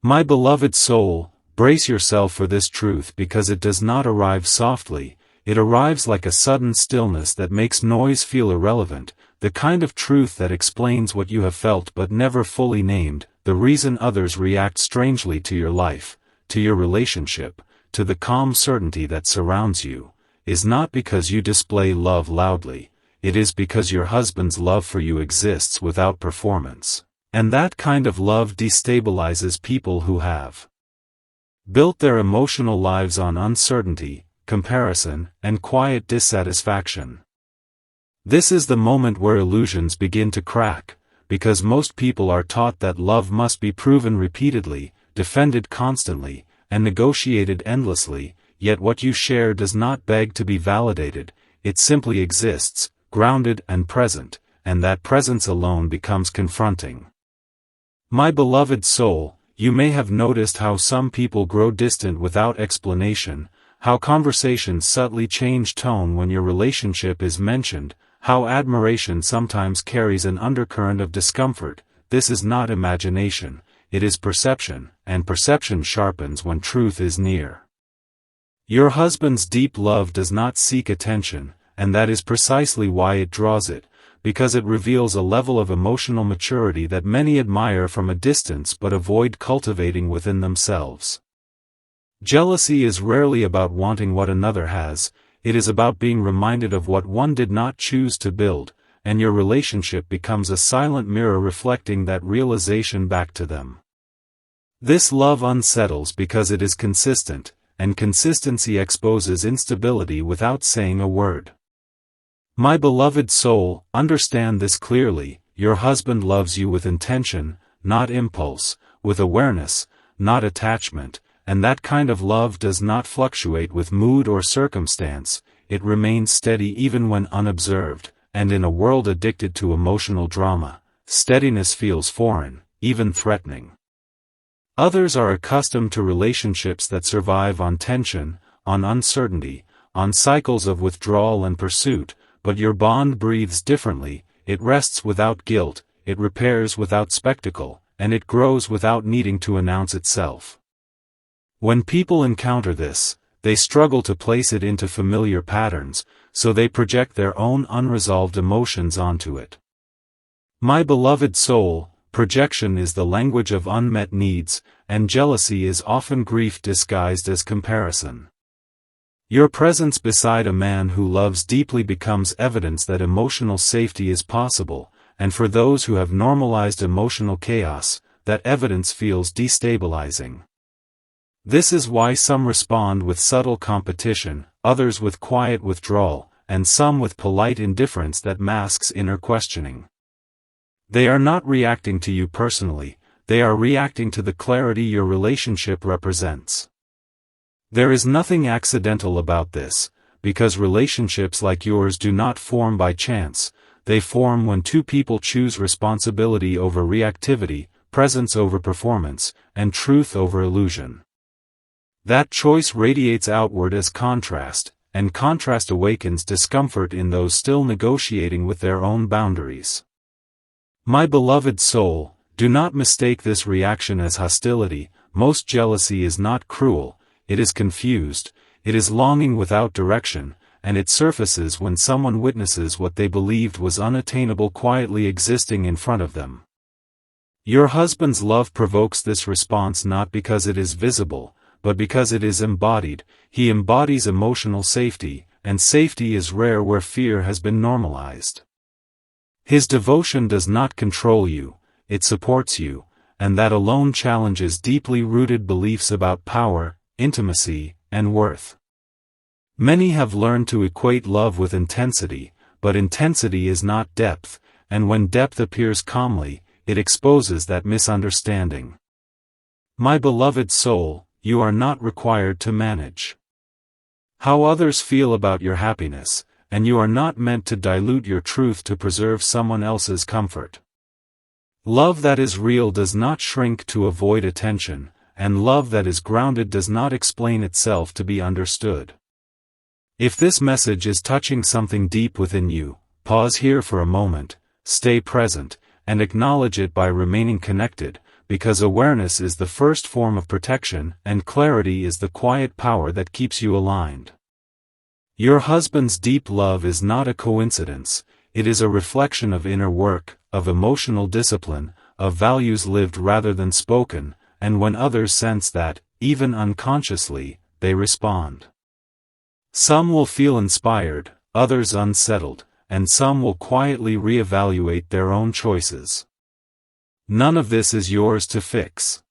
My beloved soul, brace yourself for this truth because it does not arrive softly, it arrives like a sudden stillness that makes noise feel irrelevant, the kind of truth that explains what you have felt but never fully named, the reason others react strangely to your life, to your relationship, to the calm certainty that surrounds you, is not because you display love loudly, it is because your husband's love for you exists without performance. And that kind of love destabilizes people who have built their emotional lives on uncertainty, comparison, and quiet dissatisfaction. This is the moment where illusions begin to crack, because most people are taught that love must be proven repeatedly, defended constantly, and negotiated endlessly, yet what you share does not beg to be validated, it simply exists, grounded and present, and that presence alone becomes confronting. My beloved soul, you may have noticed how some people grow distant without explanation, how conversations subtly change tone when your relationship is mentioned, how admiration sometimes carries an undercurrent of discomfort. This is not imagination, it is perception, and perception sharpens when truth is near. Your husband's deep love does not seek attention, and that is precisely why it draws it, because it reveals a level of emotional maturity that many admire from a distance but avoid cultivating within themselves. Jealousy is rarely about wanting what another has, it is about being reminded of what one did not choose to build, and your relationship becomes a silent mirror reflecting that realization back to them. This love unsettles because it is consistent, and consistency exposes instability without saying a word. My beloved soul, understand this clearly, your husband loves you with intention, not impulse, with awareness, not attachment, and that kind of love does not fluctuate with mood or circumstance, it remains steady even when unobserved, and in a world addicted to emotional drama, steadiness feels foreign, even threatening. Others are accustomed to relationships that survive on tension, on uncertainty, on cycles of withdrawal and pursuit, but your bond breathes differently, it rests without guilt, it repairs without spectacle, and it grows without needing to announce itself. When people encounter this, they struggle to place it into familiar patterns, so they project their own unresolved emotions onto it. My beloved soul, projection is the language of unmet needs, and jealousy is often grief disguised as comparison. Your presence beside a man who loves deeply becomes evidence that emotional safety is possible, and for those who have normalized emotional chaos, that evidence feels destabilizing. This is why some respond with subtle competition, others with quiet withdrawal, and some with polite indifference that masks inner questioning. They are not reacting to you personally, they are reacting to the clarity your relationship represents. There is nothing accidental about this, because relationships like yours do not form by chance, they form when two people choose responsibility over reactivity, presence over performance, and truth over illusion. That choice radiates outward as contrast, and contrast awakens discomfort in those still negotiating with their own boundaries. My beloved soul, do not mistake this reaction as hostility. Most jealousy is not cruel, it is confused, it is longing without direction, and it surfaces when someone witnesses what they believed was unattainable quietly existing in front of them. Your husband's love provokes this response not because it is visible, but because it is embodied. He embodies emotional safety, and safety is rare where fear has been normalized. His devotion does not control you, it supports you, and that alone challenges deeply rooted beliefs about power, intimacy, and worth. Many have learned to equate love with intensity, but intensity is not depth, and when depth appears calmly, it exposes that misunderstanding. My beloved soul, you are not required to manage how others feel about your happiness, and you are not meant to dilute your truth to preserve someone else's comfort. Love that is real does not shrink to avoid attention, and love that is grounded does not explain itself to be understood. If this message is touching something deep within you, pause here for a moment, stay present, and acknowledge it by remaining connected, because awareness is the first form of protection, and clarity is the quiet power that keeps you aligned. Your husband's deep love is not a coincidence, it is a reflection of inner work, of emotional discipline, of values lived rather than spoken, and when others sense that, even unconsciously, they respond. Some will feel inspired, others unsettled, and some will quietly reevaluate their own choices. None of this is yours to fix.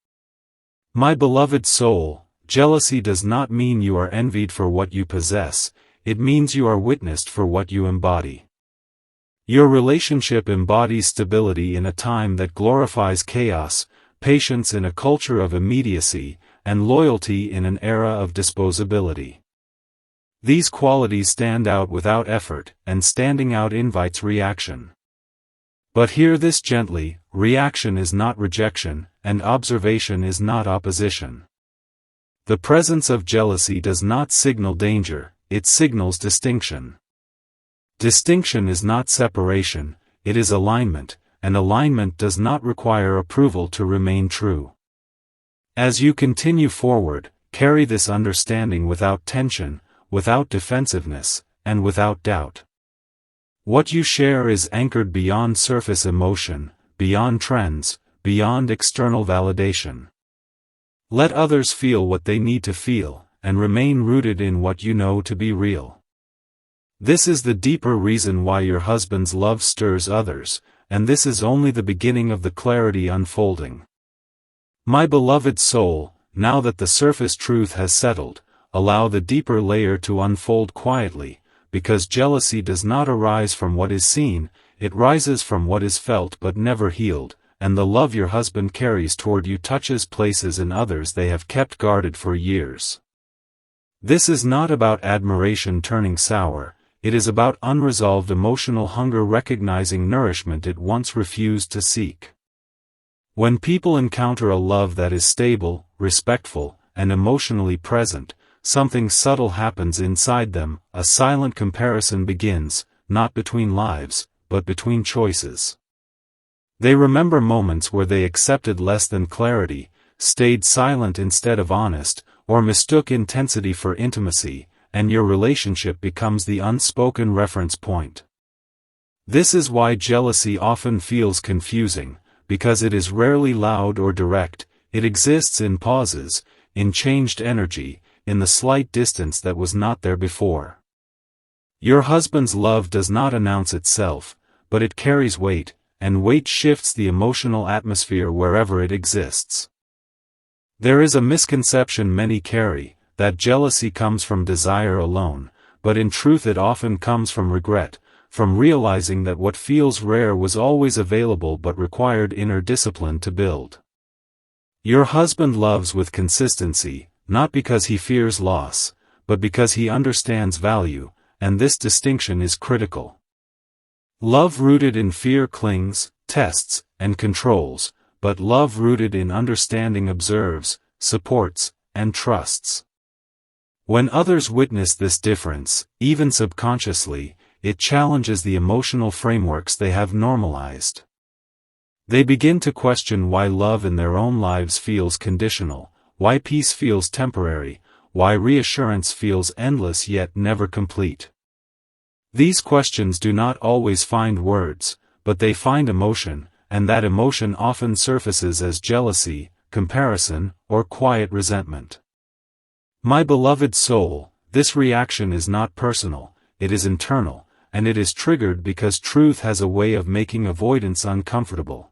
My beloved soul, jealousy does not mean you are envied for what you possess, it means you are witnessed for what you embody. Your relationship embodies stability in a time that glorifies chaos, patience in a culture of immediacy, and loyalty in an era of disposability. These qualities stand out without effort, and standing out invites reaction. But hear this gently, reaction is not rejection, and observation is not opposition. The presence of jealousy does not signal danger, it signals distinction. Distinction is not separation, it is alignment, and alignment does not require approval to remain true. As you continue forward, carry this understanding without tension, without defensiveness, and without doubt. What you share is anchored beyond surface emotion, beyond trends, beyond external validation. Let others feel what they need to feel, and remain rooted in what you know to be real. This is the deeper reason why your husband's love stirs others, and this is only the beginning of the clarity unfolding. My beloved soul, now that the surface truth has settled, allow the deeper layer to unfold quietly, because jealousy does not arise from what is seen, it rises from what is felt but never healed, and the love your husband carries toward you touches places in others they have kept guarded for years. This is not about admiration turning sour, it is about unresolved emotional hunger recognizing nourishment it once refused to seek. When people encounter a love that is stable, respectful, and emotionally present, something subtle happens inside them, a silent comparison begins, not between lives, but between choices. They remember moments where they accepted less than clarity, stayed silent instead of honest, or mistook intensity for intimacy, and your relationship becomes the unspoken reference point. This is why jealousy often feels confusing, because it is rarely loud or direct, it exists in pauses, in changed energy, in the slight distance that was not there before. Your husband's love does not announce itself, but it carries weight, and weight shifts the emotional atmosphere wherever it exists. There is a misconception many carry, that jealousy comes from desire alone, but in truth it often comes from regret, from realizing that what feels rare was always available but required inner discipline to build. Your husband loves with consistency, not because he fears loss, but because he understands value, and this distinction is critical. Love rooted in fear clings, tests, and controls, but love rooted in understanding observes, supports, and trusts. When others witness this difference, even subconsciously, it challenges the emotional frameworks they have normalized. They begin to question why love in their own lives feels conditional, why peace feels temporary, why reassurance feels endless yet never complete. These questions do not always find words, but they find emotion, and that emotion often surfaces as jealousy, comparison, or quiet resentment. My beloved soul, this reaction is not personal, it is internal, and it is triggered because truth has a way of making avoidance uncomfortable.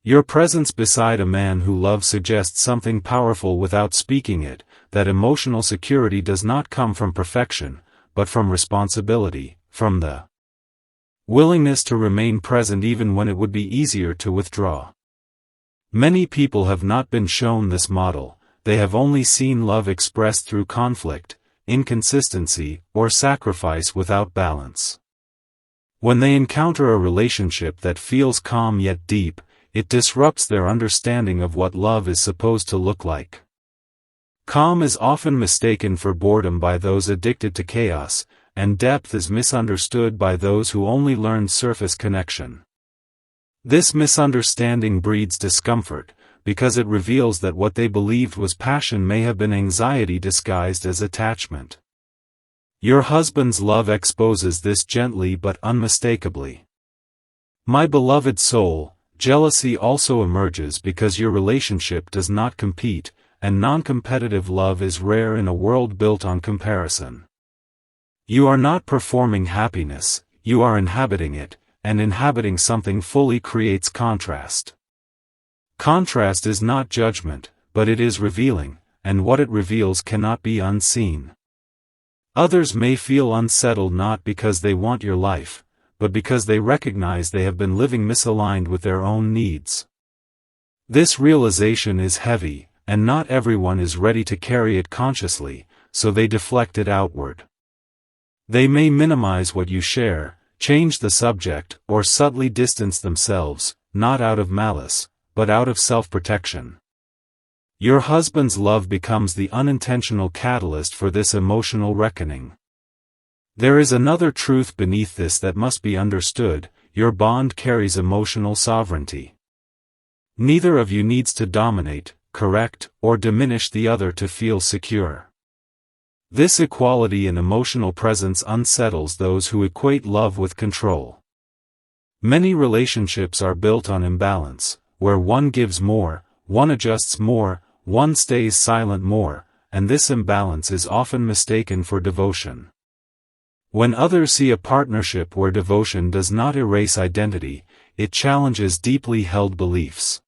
Your presence beside a man who loves suggests something powerful without speaking it, that emotional security does not come from perfection, but from responsibility, from the willingness to remain present even when it would be easier to withdraw. Many people have not been shown this model, they have only seen love expressed through conflict, inconsistency, or sacrifice without balance. When they encounter a relationship that feels calm yet deep, it disrupts their understanding of what love is supposed to look like. Calm is often mistaken for boredom by those addicted to chaos, and depth is misunderstood by those who only learn surface connection. This misunderstanding breeds discomfort, because it reveals that what they believed was passion may have been anxiety disguised as attachment. Your husband's love exposes this gently but unmistakably. My beloved soul, jealousy also emerges because your relationship does not compete, and non-competitive love is rare in a world built on comparison. You are not performing happiness, you are inhabiting it, and inhabiting something fully creates contrast. Contrast is not judgment, but it is revealing, and what it reveals cannot be unseen. Others may feel unsettled not because they want your life, but because they recognize they have been living misaligned with their own needs. This realization is heavy, and not everyone is ready to carry it consciously, so they deflect it outward. They may minimize what you share, change the subject, or subtly distance themselves, not out of malice, but out of self-protection. Your husband's love becomes the unintentional catalyst for this emotional reckoning. There is another truth beneath this that must be understood: your bond carries emotional sovereignty. Neither of you needs to dominate, correct, or diminish the other to feel secure. This equality in emotional presence unsettles those who equate love with control. Many relationships are built on imbalance, where one gives more, one adjusts more, one stays silent more, and this imbalance is often mistaken for devotion. When others see a partnership where devotion does not erase identity, it challenges deeply held beliefs.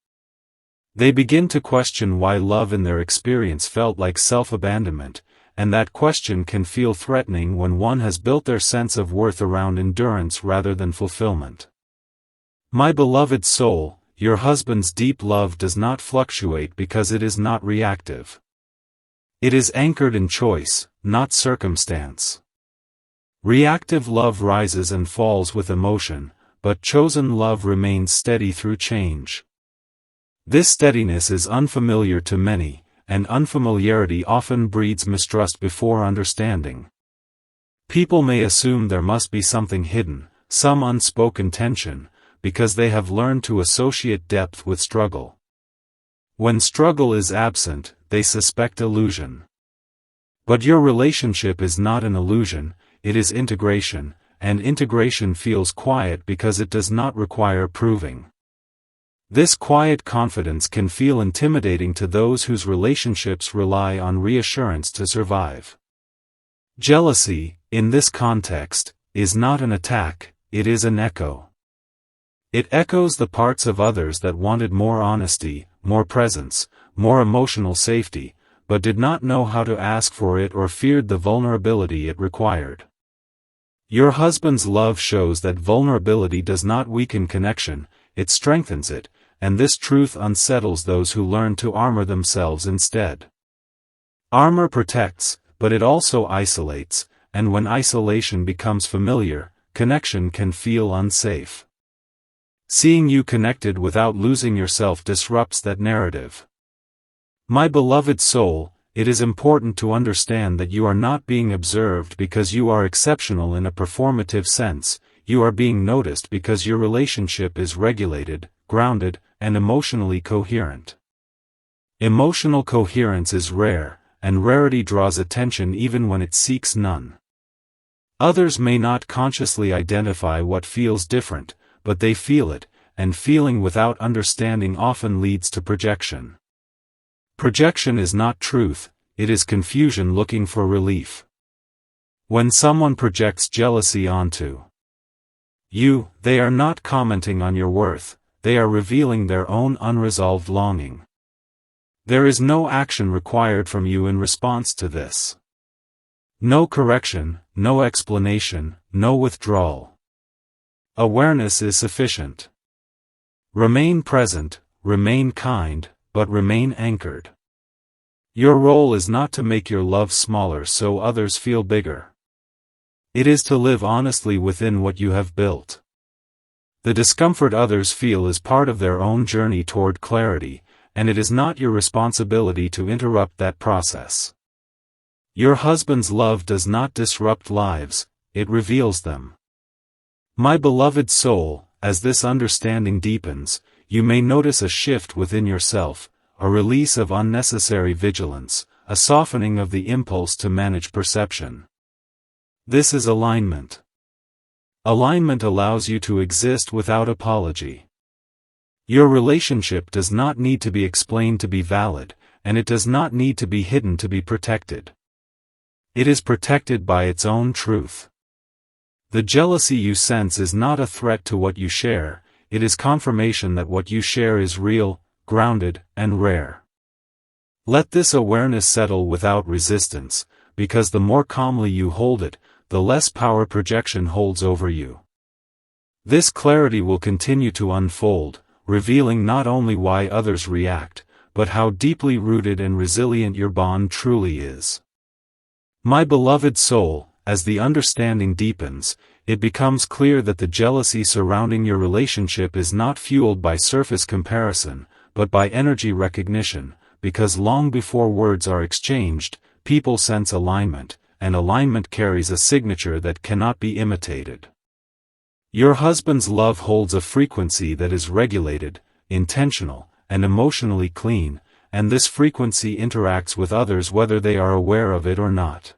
They begin to question why love in their experience felt like self-abandonment, and that question can feel threatening when one has built their sense of worth around endurance rather than fulfillment. My beloved soul, your husband's deep love does not fluctuate because it is not reactive. It is anchored in choice, not circumstance. Reactive love rises and falls with emotion, but chosen love remains steady through change. This steadiness is unfamiliar to many, and unfamiliarity often breeds mistrust before understanding. People may assume there must be something hidden, some unspoken tension, because they have learned to associate depth with struggle. When struggle is absent, they suspect illusion. But your relationship is not an illusion, it is integration, and integration feels quiet because it does not require proving. This quiet confidence can feel intimidating to those whose relationships rely on reassurance to survive. Jealousy, in this context, is not an attack, it is an echo. It echoes the parts of others that wanted more honesty, more presence, more emotional safety, but did not know how to ask for it or feared the vulnerability it required. Your husband's love shows that vulnerability does not weaken connection, it strengthens it, and this truth unsettles those who learn to armor themselves instead. Armor protects, but it also isolates, and when isolation becomes familiar, connection can feel unsafe. Seeing you connected without losing yourself disrupts that narrative. My beloved soul, it is important to understand that you are not being observed because you are exceptional in a performative sense, you are being noticed because your relationship is regulated, grounded, and emotionally coherent. Emotional coherence is rare, and rarity draws attention even when it seeks none. Others may not consciously identify what feels different, but they feel it, and feeling without understanding often leads to projection. Projection is not truth, it is confusion looking for relief. When someone projects jealousy onto you, they are not commenting on your worth, they are revealing their own unresolved longing. There is no action required from you in response to this. No correction, no explanation, no withdrawal. Awareness is sufficient. Remain present, remain kind, but remain anchored. Your role is not to make your love smaller so others feel bigger. It is to live honestly within what you have built. The discomfort others feel is part of their own journey toward clarity, and it is not your responsibility to interrupt that process. Your husband's love does not disrupt lives, it reveals them. My beloved soul, as this understanding deepens, you may notice a shift within yourself, a release of unnecessary vigilance, a softening of the impulse to manage perception. This is alignment. Alignment allows you to exist without apology. Your relationship does not need to be explained to be valid, and it does not need to be hidden to be protected. It is protected by its own truth. The jealousy you sense is not a threat to what you share, it is confirmation that what you share is real, grounded, and rare. Let this awareness settle without resistance, because the more calmly you hold it, the less power projection holds over you. This clarity will continue to unfold, revealing not only why others react, but how deeply rooted and resilient your bond truly is. My beloved soul, as the understanding deepens, it becomes clear that the jealousy surrounding your relationship is not fueled by surface comparison, but by energy recognition, because long before words are exchanged, people sense alignment, and alignment carries a signature that cannot be imitated. Your husband's love holds a frequency that is regulated, intentional, and emotionally clean, and this frequency interacts with others whether they are aware of it or not.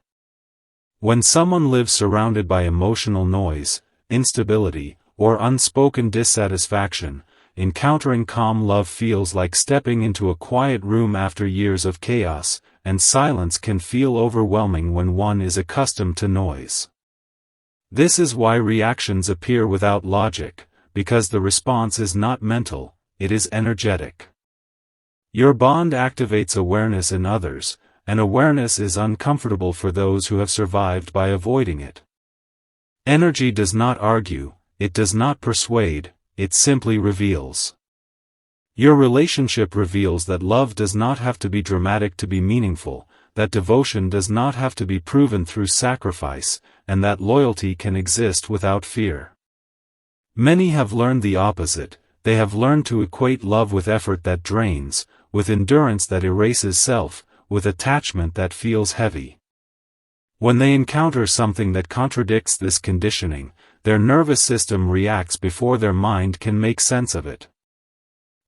When someone lives surrounded by emotional noise, instability, or unspoken dissatisfaction, encountering calm love feels like stepping into a quiet room after years of chaos, and silence can feel overwhelming when one is accustomed to noise. This is why reactions appear without logic, because the response is not mental, it is energetic. Your bond activates awareness in others, and awareness is uncomfortable for those who have survived by avoiding it. Energy does not argue, it does not persuade, it simply reveals. Your relationship reveals that love does not have to be dramatic to be meaningful, that devotion does not have to be proven through sacrifice, and that loyalty can exist without fear. Many have learned the opposite, they have learned to equate love with effort that drains, with endurance that erases self, with attachment that feels heavy. When they encounter something that contradicts this conditioning, their nervous system reacts before their mind can make sense of it.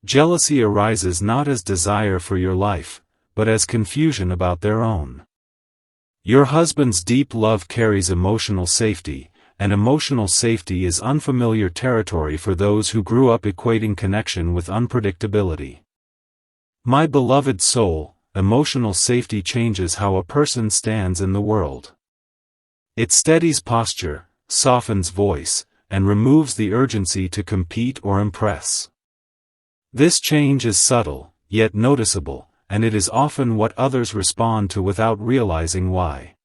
Jealousy arises not as desire for your life, but as confusion about their own. Your husband's deep love carries emotional safety, and emotional safety is unfamiliar territory for those who grew up equating connection with unpredictability. My beloved soul, emotional safety changes how a person stands in the world. It steadies posture, softens voice, and removes the urgency to compete or impress. This change is subtle, yet noticeable, and it is often what others respond to without realizing why.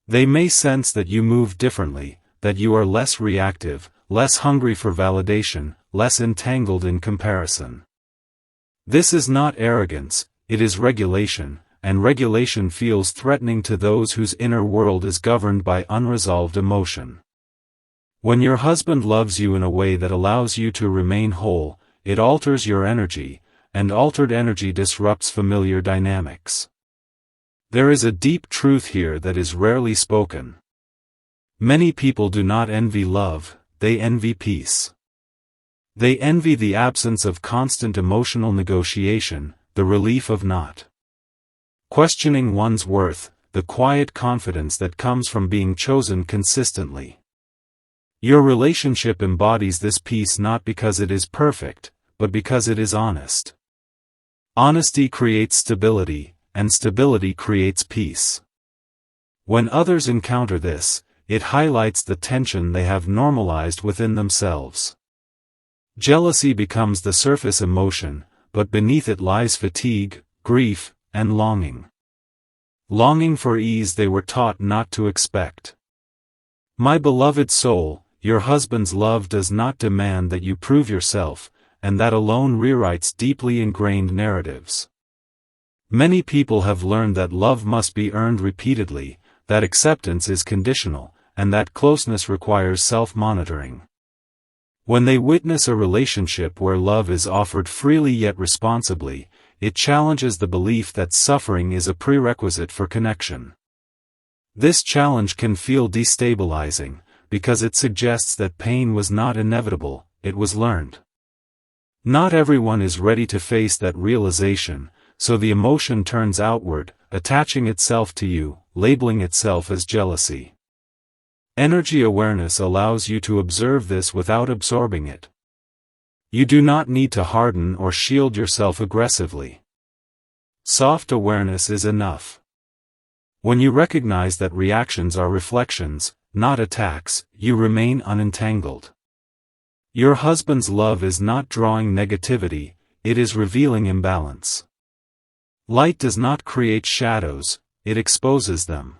They may sense that you move differently, that you are less reactive, less hungry for validation, less entangled in comparison. This is not arrogance, it is regulation, and regulation feels threatening to those whose inner world is governed by unresolved emotion. When your husband loves you in a way that allows you to remain whole, it alters your energy, and altered energy disrupts familiar dynamics. There is a deep truth here that is rarely spoken. Many people do not envy love, they envy peace. They envy the absence of constant emotional negotiation, the relief of not questioning one's worth, the quiet confidence that comes from being chosen consistently. Your relationship embodies this peace not because it is perfect, but because it is honest. Honesty creates stability, and stability creates peace. When others encounter this, it highlights the tension they have normalized within themselves. Jealousy becomes the surface emotion, but beneath it lies fatigue, grief, and longing. Longing for ease they were taught not to expect. My beloved soul, your husband's love does not demand that you prove yourself, and that alone rewrites deeply ingrained narratives. Many people have learned that love must be earned repeatedly, that acceptance is conditional, and that closeness requires self-monitoring. When they witness a relationship where love is offered freely yet responsibly, it challenges the belief that suffering is a prerequisite for connection. This challenge can feel destabilizing, because it suggests that pain was not inevitable, it was learned. Not everyone is ready to face that realization, so the emotion turns outward, attaching itself to you, labeling itself as jealousy. Energy awareness allows you to observe this without absorbing it. You do not need to harden or shield yourself aggressively. Soft awareness is enough. When you recognize that reactions are reflections, not attacks, you remain unentangled. Your husband's love is not drawing negativity, it is revealing imbalance. Light does not create shadows, it exposes them.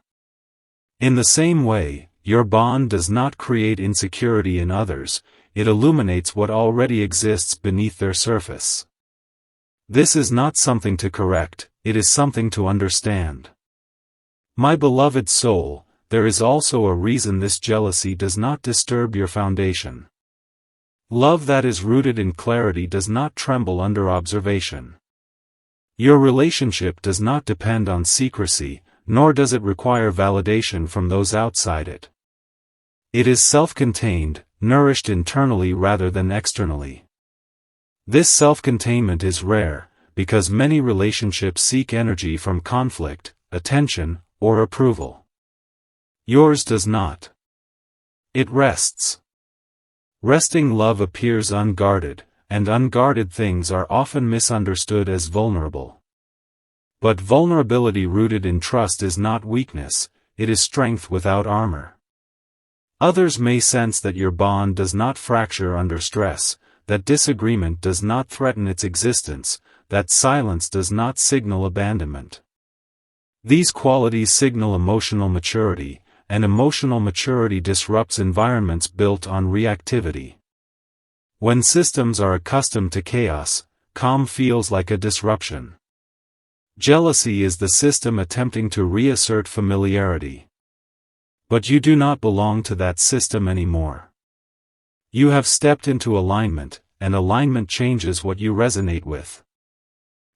In the same way, your bond does not create insecurity in others, it illuminates what already exists beneath their surface. This is not something to correct, it is something to understand. My beloved soul, there is also a reason this jealousy does not disturb your foundation. Love that is rooted in clarity does not tremble under observation. Your relationship does not depend on secrecy, nor does it require validation from those outside it. It is self-contained, nourished internally rather than externally. This self-containment is rare, because many relationships seek energy from conflict, attention, or approval. Yours does not. It rests. Resting love appears unguarded, and unguarded things are often misunderstood as vulnerable. But vulnerability rooted in trust is not weakness, it is strength without armor. Others may sense that your bond does not fracture under stress, that disagreement does not threaten its existence, that silence does not signal abandonment. These qualities signal emotional maturity, and emotional maturity disrupts environments built on reactivity. When systems are accustomed to chaos, calm feels like a disruption. Jealousy is the system attempting to reassert familiarity. But you do not belong to that system anymore. You have stepped into alignment, and alignment changes what you resonate with.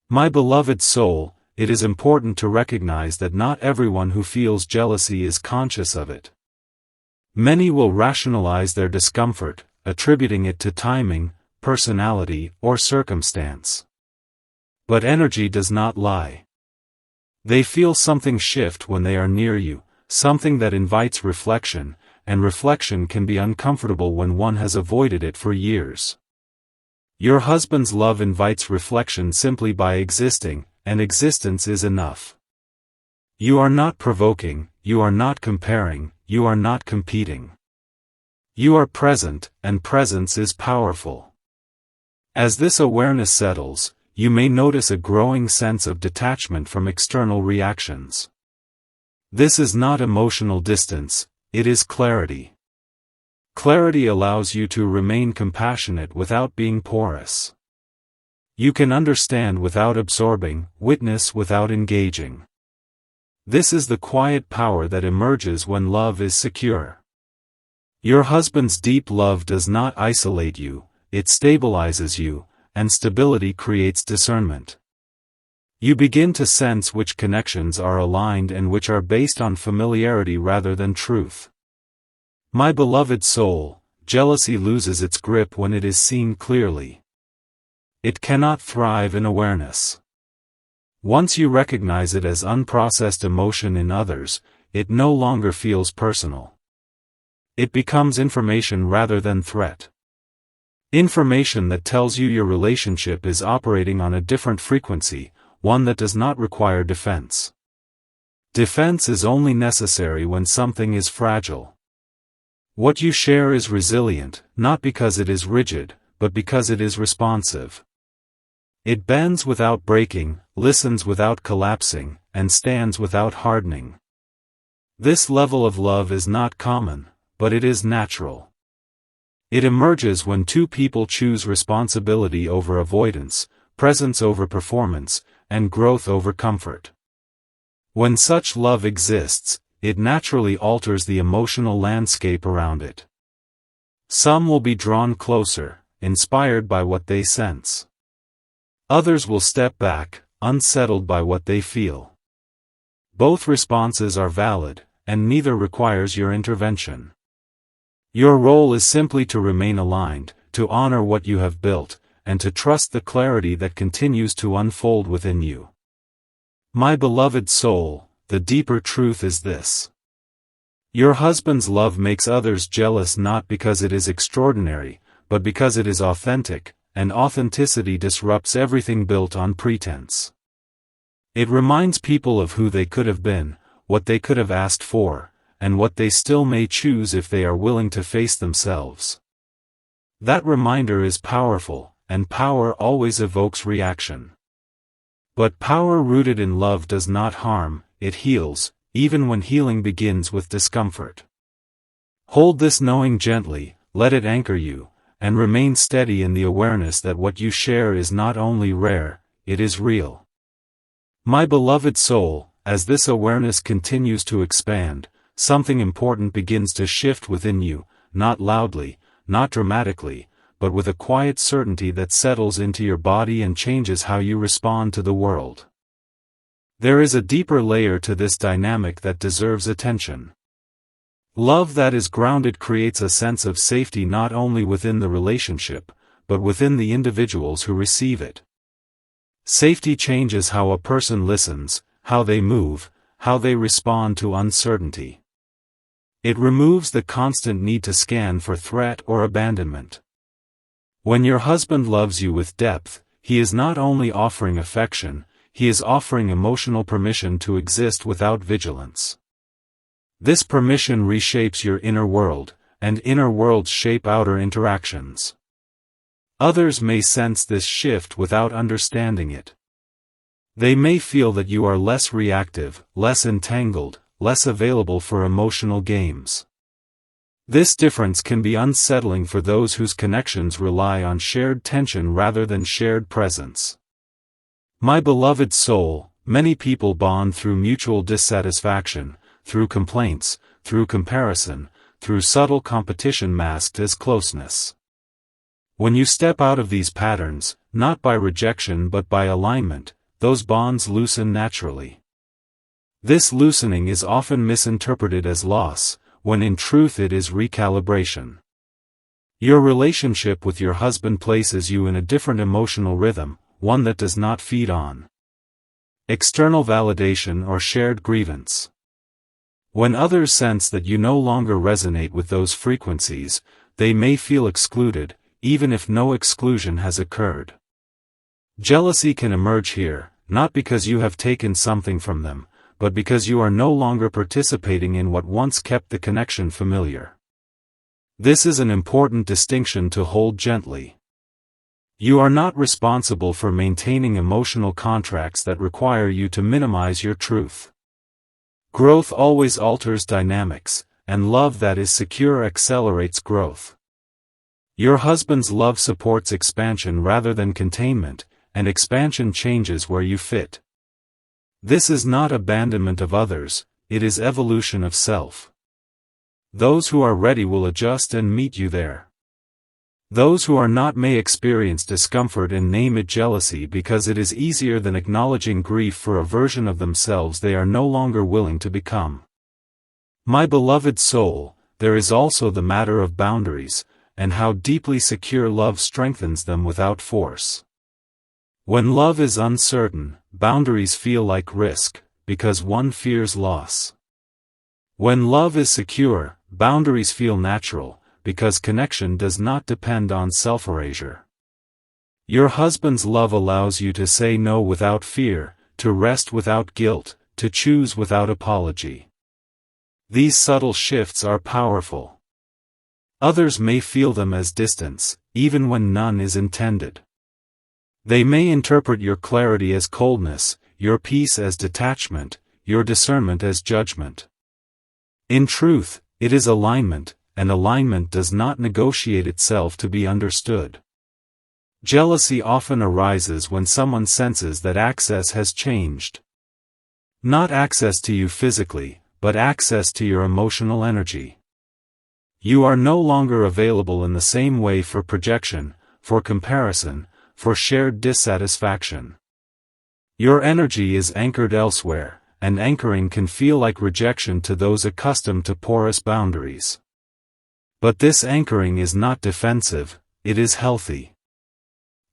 My beloved soul, it is important to recognize that not everyone who feels jealousy is conscious of it. Many will rationalize their discomfort, attributing it to timing, personality, or circumstance. But energy does not lie. They feel something shift when they are near you, something that invites reflection, and reflection can be uncomfortable when one has avoided it for years. Your husband's love invites reflection simply by existing, and existence is enough. You are not provoking, you are not comparing, you are not competing. You are present, and presence is powerful. As this awareness settles, you may notice a growing sense of detachment from external reactions. This is not emotional distance, it is clarity. Clarity allows you to remain compassionate without being porous. You can understand without absorbing, witness without engaging. This is the quiet power that emerges when love is secure. Your husband's deep love does not isolate you, it stabilizes you, and stability creates discernment. You begin to sense which connections are aligned and which are based on familiarity rather than truth. My beloved soul, jealousy loses its grip when it is seen clearly. It cannot thrive in awareness. Once you recognize it as unprocessed emotion in others, it no longer feels personal. It becomes information rather than threat. Information that tells you your relationship is operating on a different frequency, one that does not require defense. Defense is only necessary when something is fragile. What you share is resilient, not because it is rigid, but because it is responsive. It bends without breaking, listens without collapsing, and stands without hardening. This level of love is not common, but it is natural. It emerges when two people choose responsibility over avoidance, presence over performance, and growth over comfort. When such love exists, it naturally alters the emotional landscape around it. Some will be drawn closer, inspired by what they sense. Others will step back, unsettled by what they feel. Both responses are valid, and neither requires your intervention. Your role is simply to remain aligned, to honor what you have built, and to trust the clarity that continues to unfold within you. My beloved soul, the deeper truth is this. Your husband's love makes others jealous not because it is extraordinary, but because it is authentic, and authenticity disrupts everything built on pretense. It reminds people of who they could have been, what they could have asked for, and what they still may choose if they are willing to face themselves. That reminder is powerful, and power always evokes reaction. But power rooted in love does not harm, it heals, even when healing begins with discomfort. Hold this knowing gently, let it anchor you, and remain steady in the awareness that what you share is not only rare, it is real. My beloved soul, as this awareness continues to expand, something important begins to shift within you, not loudly, not dramatically, but with a quiet certainty that settles into your body and changes how you respond to the world. There is a deeper layer to this dynamic that deserves attention. Love that is grounded creates a sense of safety not only within the relationship, but within the individuals who receive it. Safety changes how a person listens, how they move, how they respond to uncertainty. It removes the constant need to scan for threat or abandonment. When your husband loves you with depth, he is not only offering affection, he is offering emotional permission to exist without vigilance. This permission reshapes your inner world, and inner worlds shape outer interactions. Others may sense this shift without understanding it. They may feel that you are less reactive, less entangled, less available for emotional games. This difference can be unsettling for those whose connections rely on shared tension rather than shared presence. My beloved soul, many people bond through mutual dissatisfaction, through complaints, through comparison, through subtle competition masked as closeness. When you step out of these patterns, not by rejection but by alignment, those bonds loosen naturally. This loosening is often misinterpreted as loss, when in truth it is recalibration. Your relationship with your husband places you in a different emotional rhythm, one that does not feed on external validation or shared grievance. When others sense that you no longer resonate with those frequencies, they may feel excluded, even if no exclusion has occurred. Jealousy can emerge here, not because you have taken something from them, but because you are no longer participating in what once kept the connection familiar. This is an important distinction to hold gently. You are not responsible for maintaining emotional contracts that require you to minimize your truth. Growth always alters dynamics, and love that is secure accelerates growth. Your husband's love supports expansion rather than containment, and expansion changes where you fit. This is not abandonment of others, it is evolution of self. Those who are ready will adjust and meet you there. Those who are not may experience discomfort and name it jealousy because it is easier than acknowledging grief for a version of themselves they are no longer willing to become. My beloved soul, there is also the matter of boundaries, and how deeply secure love strengthens them without force. When love is uncertain, boundaries feel like risk, because one fears loss. When love is secure, boundaries feel natural, because connection does not depend on self-erasure. Your husband's love allows you to say no without fear, to rest without guilt, to choose without apology. These subtle shifts are powerful. Others may feel them as distance, even when none is intended. They may interpret your clarity as coldness, your peace as detachment, your discernment as judgment. In truth, it is alignment, and alignment does not negotiate itself to be understood. Jealousy often arises when someone senses that access has changed. Not access to you physically, but access to your emotional energy. You are no longer available in the same way for projection, for comparison, for shared dissatisfaction. Your energy is anchored elsewhere, and anchoring can feel like rejection to those accustomed to porous boundaries. But this anchoring is not defensive, it is healthy.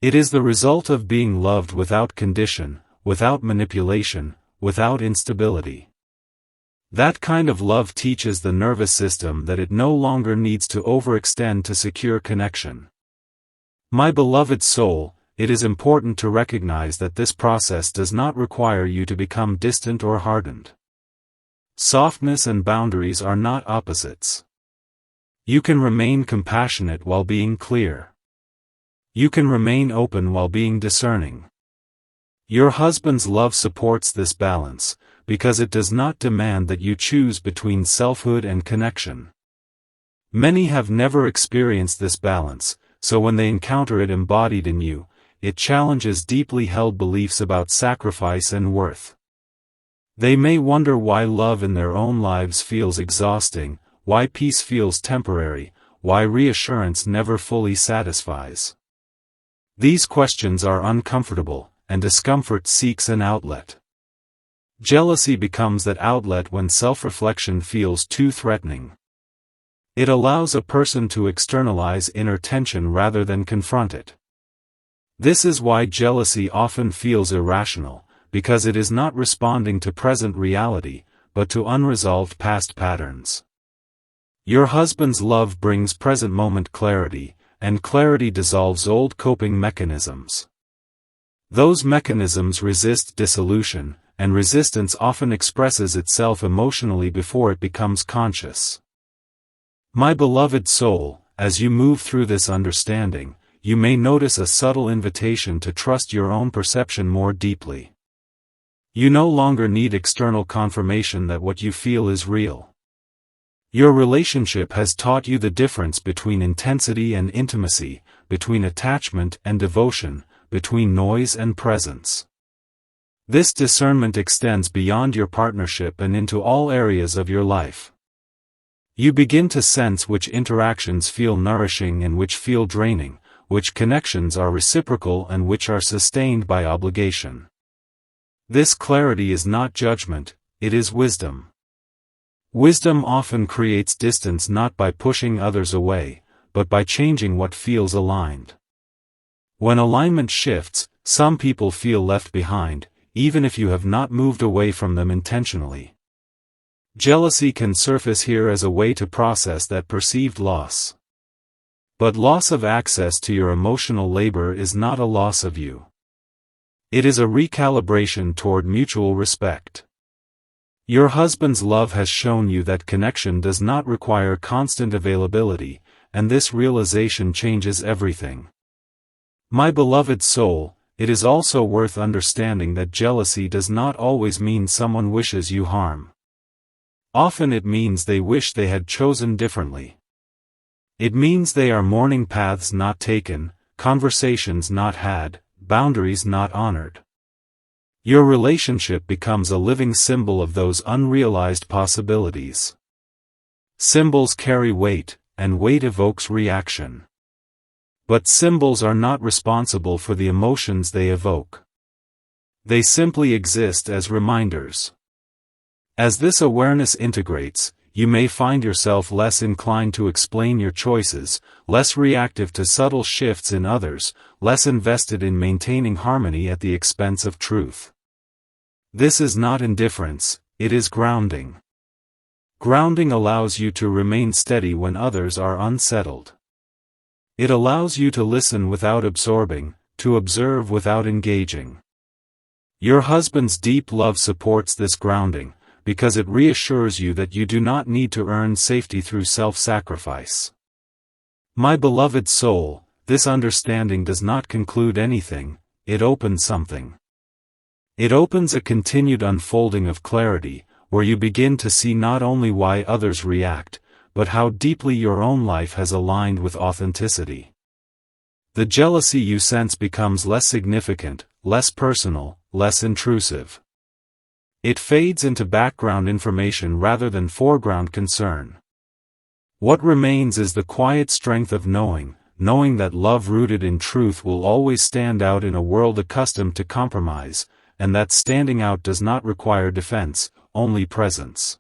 It is the result of being loved without condition, without manipulation, without instability. That kind of love teaches the nervous system that it no longer needs to overextend to secure connection. My beloved soul, it is important to recognize that this process does not require you to become distant or hardened. Softness and boundaries are not opposites. You can remain compassionate while being clear. You can remain open while being discerning. Your husband's love supports this balance, because it does not demand that you choose between selfhood and connection. Many have never experienced this balance, so when they encounter it embodied in you, it challenges deeply held beliefs about sacrifice and worth. They may wonder why love in their own lives feels exhausting, why peace feels temporary, why reassurance never fully satisfies. These questions are uncomfortable, and discomfort seeks an outlet. Jealousy becomes that outlet when self-reflection feels too threatening. It allows a person to externalize inner tension rather than confront it. This is why jealousy often feels irrational, because it is not responding to present reality, but to unresolved past patterns. Your husband's love brings present moment clarity, and clarity dissolves old coping mechanisms. Those mechanisms resist dissolution, and resistance often expresses itself emotionally before it becomes conscious. My beloved soul, as you move through this understanding, you may notice a subtle invitation to trust your own perception more deeply. You no longer need external confirmation that what you feel is real. Your relationship has taught you the difference between intensity and intimacy, between attachment and devotion, between noise and presence. This discernment extends beyond your partnership and into all areas of your life. You begin to sense which interactions feel nourishing and which feel draining, which connections are reciprocal and which are sustained by obligation. This clarity is not judgment, it is wisdom. Wisdom often creates distance not by pushing others away, but by changing what feels aligned. When alignment shifts, some people feel left behind, even if you have not moved away from them intentionally. Jealousy can surface here as a way to process that perceived loss. But loss of access to your emotional labor is not a loss of you. It is a recalibration toward mutual respect. Your husband's love has shown you that connection does not require constant availability, and this realization changes everything. My beloved soul, it is also worth understanding that jealousy does not always mean someone wishes you harm. Often it means they wish they had chosen differently. It means they are mourning paths not taken, conversations not had, boundaries not honored. Your relationship becomes a living symbol of those unrealized possibilities. Symbols carry weight, and weight evokes reaction. But symbols are not responsible for the emotions they evoke. They simply exist as reminders. As this awareness integrates, you may find yourself less inclined to explain your choices, less reactive to subtle shifts in others, less invested in maintaining harmony at the expense of truth. This is not indifference, it is grounding. Grounding allows you to remain steady when others are unsettled. It allows you to listen without absorbing, to observe without engaging. Your husband's deep love supports this grounding, because it reassures you that you do not need to earn safety through self-sacrifice. My beloved soul, this understanding does not conclude anything, it opens something. It opens a continued unfolding of clarity, where you begin to see not only why others react, but how deeply your own life has aligned with authenticity. The jealousy you sense becomes less significant, less personal, less intrusive. It fades into background information rather than foreground concern. What remains is the quiet strength of knowing that love rooted in truth will always stand out in a world accustomed to compromise, and that standing out does not require defense, only presence.